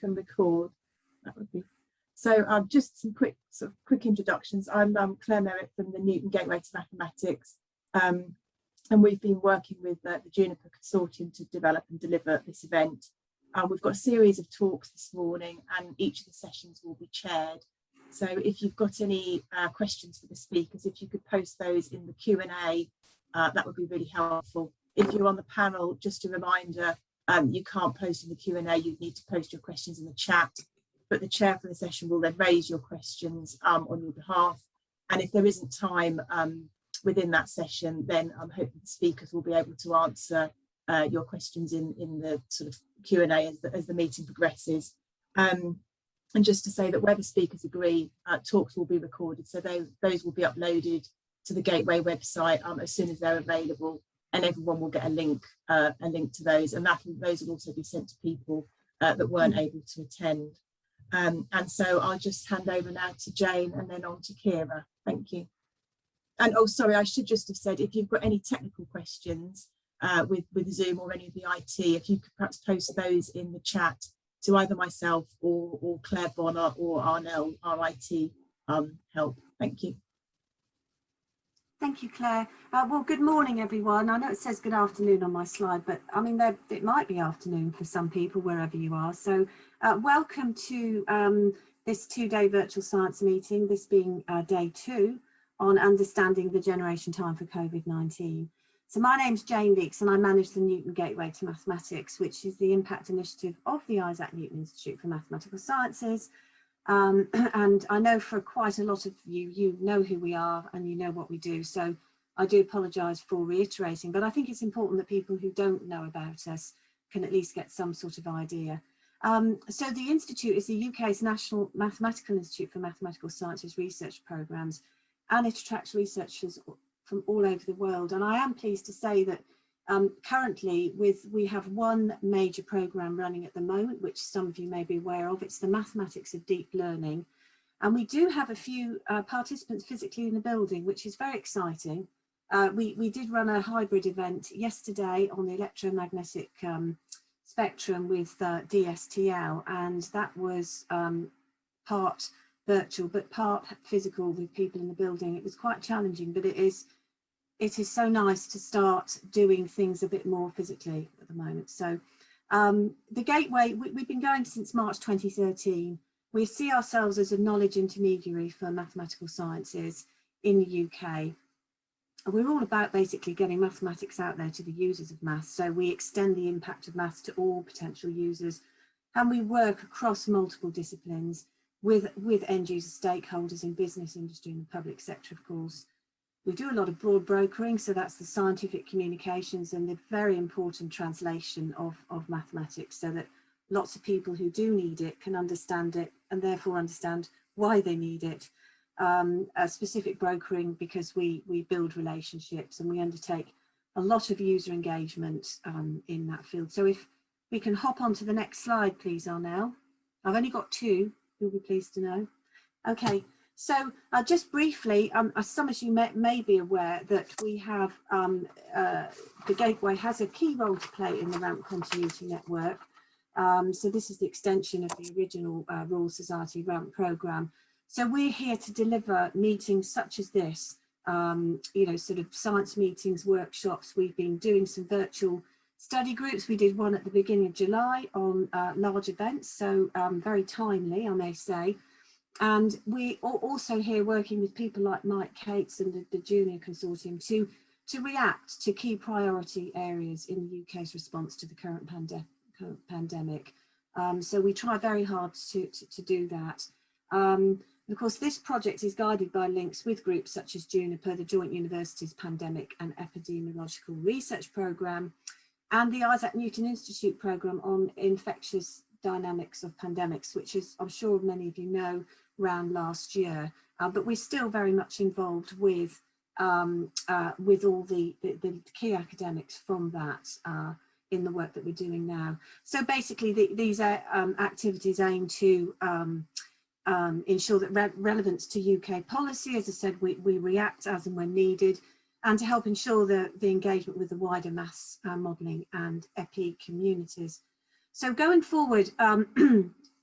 can record, that would be. So just some quick introductions. I'm Claire Merritt from the Newton Gateway to Mathematics, and we've been working with the Juniper Consortium to develop and deliver this event. We've got a series of talks this morning, and each of the sessions will be chaired. So if you've got any questions for the speakers, if you could post those in the Q&A, that would be really helpful. If you're on the panel, just a reminder, you can't post in the Q&A, you need to post your questions in the chat, but the chair for the session will then raise your questions on your behalf. And if there isn't time within that session, then I'm hoping the speakers will be able to answer your questions in the sort of Q&A as the meeting progresses. And just to say that where the speakers agree, talks will be recorded, so those will be uploaded to the Gateway website as soon as they're available, and everyone will get a link to those, and those will also be sent to people that weren't able to attend. And so I'll just hand over now to Jane and then on to Ciara. Thank you. And oh, sorry, I should just have said, if you've got any technical questions with Zoom or any of the IT, if you could perhaps post those in the chat to either myself or Claire Bonner or Arnell, our IT help. Thank you. Thank you, Claire. Well, good morning, everyone. I know it says good afternoon on my slide, but I mean, it might be afternoon for some people, wherever you are. So welcome to this two-day virtual science meeting, this being day 2 on understanding the generation time for COVID-19. So my name's Jane Leeks, and I manage the Newton Gateway to Mathematics, which is the impact initiative of the Isaac Newton Institute for Mathematical Sciences. And I know for quite a lot of you know who we are and you know what we do. So I do apologise for reiterating, but I think it's important that people who don't know about us can at least get some sort of idea. So the Institute is the UK's National Mathematical Institute for Mathematical Sciences Research Programmes, and it attracts researchers from all over the world. And I am pleased to say that currently we have one major programme running at the moment, which some of you may be aware of. It's the Mathematics of Deep Learning. And we do have a few participants physically in the building, which is very exciting. We did run a hybrid event yesterday on the electromagnetic spectrum with DSTL, and that was part virtual but part physical with people in the building. It was quite challenging, but it is so nice to start doing things a bit more physically at the moment. So the Gateway, we've been going since March 2013. We see ourselves as a knowledge intermediary for mathematical sciences in the UK. We're all about basically getting mathematics out there to the users of maths. So we extend the impact of maths to all potential users, and we work across multiple disciplines with end user stakeholders in business, industry and the public sector, of course. We do a lot of broad brokering, so that's the scientific communications and the very important translation of mathematics, so that lots of people who do need it can understand it and therefore understand why they need it. A specific brokering because we build relationships and we undertake a lot of user engagement in that field. So if we can hop on to the next slide, please, Arnell. I've only got 2, you'll be pleased to know. Okay. So just briefly, some of you may be aware that we have, the Gateway has a key role to play in the Ramp Continuity Network. So this is the extension of the original Royal Society Ramp programme. So we're here to deliver meetings such as this, you know, sort of science meetings, workshops. We've been doing some virtual study groups. We did one at the beginning of July on large events, so very timely, I may say. And we are also here working with people like Mike Cates and the Junior Consortium to react to key priority areas in the UK's response to the current pandemic. So we try very hard to do that. Of course, this project is guided by links with groups such as Juniper, the Joint Universities Pandemic and Epidemiological Research Programme, and the Isaac Newton Institute Programme on Infectious Dynamics of Pandemics, which is, I'm sure many of you know, ran last year, but we're still very much involved with all the key academics from that in the work that we're doing now. So basically these activities aim to ensure that relevance to UK policy, as I said, we react as and when needed, and to help ensure the engagement with the wider maths modelling and EPI communities. So going forward,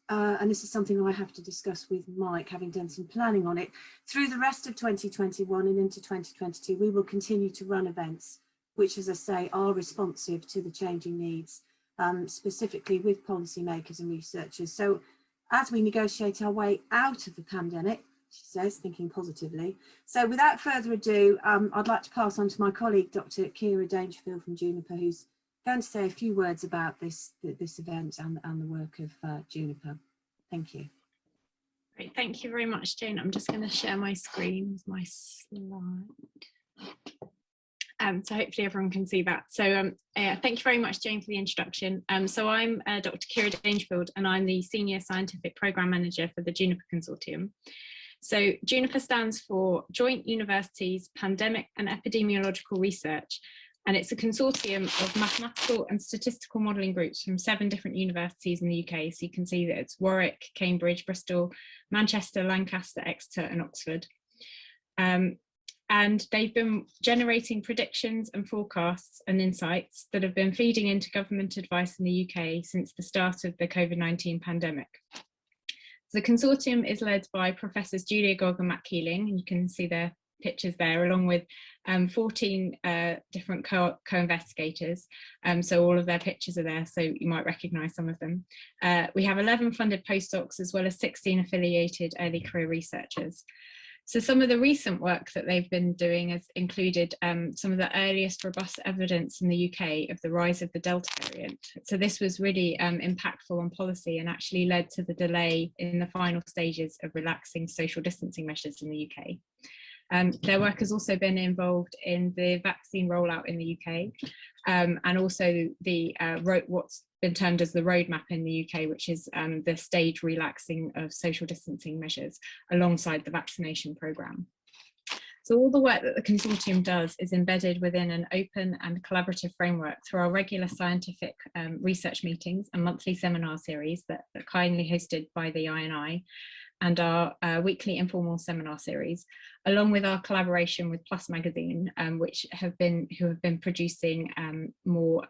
and this is something I have to discuss with Mike, having done some planning on it, through the rest of 2021 and into 2022, we will continue to run events which, as I say, are responsive to the changing needs, specifically with policymakers and researchers. So as we negotiate our way out of the pandemic, she says, thinking positively. So without further ado, I'd like to pass on to my colleague, Dr. Ciara Dangerfield from Juniper, who's going to say a few words about this event and the work of Juniper. Thank you. Great, thank you very much, Jane. I'm just going to share my screen with my slide. So hopefully everyone can see that. So thank you very much, Jane, for the introduction. So I'm Dr. Ciara Dangerfield, and I'm the Senior Scientific Programme Manager for the Juniper Consortium. So Juniper stands for Joint Universities Pandemic and Epidemiological Research, and it's a consortium of mathematical and statistical modelling groups from 7 different universities in the UK. So you can see that it's Warwick, Cambridge, Bristol, Manchester, Lancaster, Exeter and Oxford. And they've been generating predictions and forecasts and insights that have been feeding into government advice in the UK since the start of the COVID-19 pandemic. The consortium is led by Professors Julia Gogg and Matt Keeling, and you can see their pictures there, along with 14 different co-investigators. So all of their pictures are there, so you might recognise some of them. We have 11 funded postdocs, as well as 16 affiliated early career researchers. So some of the recent work that they've been doing has included some of the earliest robust evidence in the UK of the rise of the Delta variant. So this was really impactful on policy and actually led to the delay in the final stages of relaxing social distancing measures in the UK. Their work has also been involved in the vaccine rollout in the UK, and also the what's been termed as the roadmap in the UK, which is the stage relaxing of social distancing measures alongside the vaccination programme. So all the work that the consortium does is embedded within an open and collaborative framework through our regular scientific research meetings and monthly seminar series that are kindly hosted by the INI, and our weekly informal seminar series, along with our collaboration with PLUS magazine, who have been producing more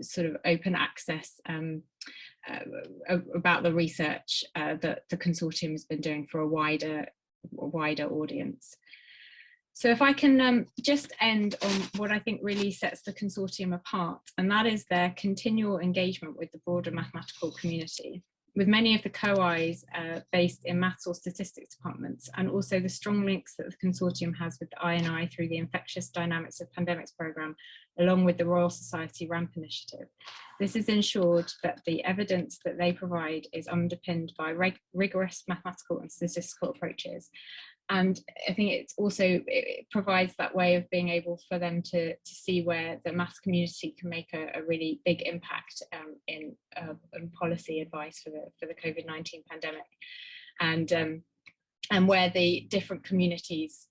sort of open access about the research that the consortium has been doing for a wider audience. So if I can just end on what I think really sets the consortium apart, and that is their continual engagement with the broader mathematical community, with many of the co-Is based in maths or statistics departments, and also the strong links that the consortium has with the INI through the Infectious Dynamics of Pandemics programme, along with the Royal Society RAMP initiative. This has ensured that the evidence that they provide is underpinned by rigorous mathematical and statistical approaches. And I think it provides that way of being able for them to see where the maths community can make a really big impact in policy advice for the COVID-19 pandemic, and where the different communities,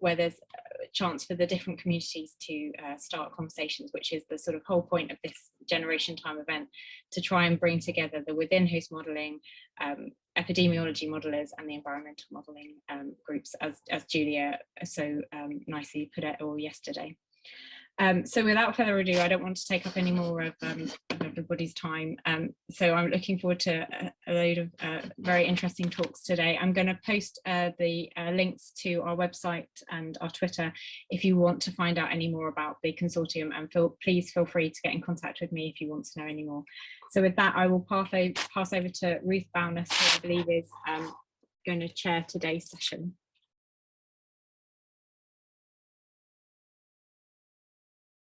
where there's a chance for the different communities to start conversations, which is the sort of whole point of this Generation Time event, to try and bring together the within-host modelling, epidemiology modelers and the environmental modelling groups, as Julia so nicely put it all yesterday. So without further ado, I don't want to take up any more of everybody's time. So I'm looking forward to a load of very interesting talks today. I'm going to post the links to our website and our Twitter if you want to find out any more about the consortium, and please feel free to get in contact with me if you want to know any more. So with that, I will pass over to Ruth Bowness, who I believe is going to chair today's session.